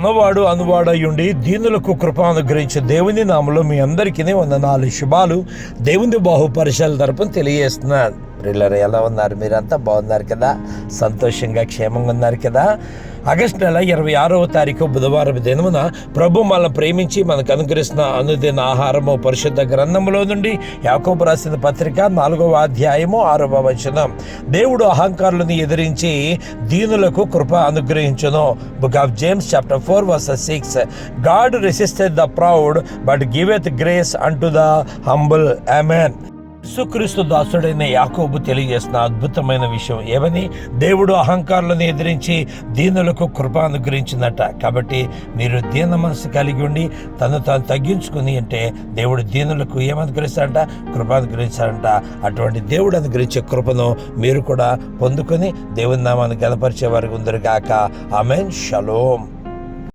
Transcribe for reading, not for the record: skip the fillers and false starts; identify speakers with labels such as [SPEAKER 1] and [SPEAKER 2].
[SPEAKER 1] ఉన్నవాడు అనువాడయుండి దీనులకు కృప అనుగ్రహించే దేవుని నామలో మీ అందరికీ వందనాలు, శుభాలు దేవుని బాహుపరిశీలన తరపున తెలియజేస్తున్నాను. ప్రియులారా, ఎలా ఉన్నారు? మీరంతా బాగున్నారు కదా? సంతోషంగా క్షేమంగా ఉన్నారు కదా? ఆగస్టు నెల 26వ తారీఖు బుధవారం దినమున ప్రభు మనల్ని ప్రేమించి మనకు అనుగ్రహిస్తున్న అనుదిన ఆహారము పరిశుద్ధ గ్రంథములో నుండి యాకోబు రాసిన పత్రిక 4వ అధ్యాయము 6వ వచనం. దేవుడు అహంకారులను ఎదిరించి దీనులకు కృప అనుగ్రహించును. Book of James chapter 4:6. God resisted the proud but giveth grace unto the humble. ఆమేన్. యేసుక్రీస్తు దాసుడైన యాకోబు తెలియజేసిన అద్భుతమైన విషయం ఏమని? దేవుడు అహంకారులను ఎదిరించి దీనులకు కృప అనుగ్రహించిందట. కాబట్టి మీరు దీన మనసు కలిగి ఉండి తను తగ్గించుకుని అంటే దేవుడు దీనులకు ఏమనుగ్రహిస్తాడంట? కృప అనుగ్రహిస్తాడంట. అటువంటి దేవుడు అనుగ్రహించే కృపను మీరు కూడా పొందుకొని దేవుని నామాన్ని గణపరిచే వారికి ఉందరుగాక. ఆమేన్. షలోమ్.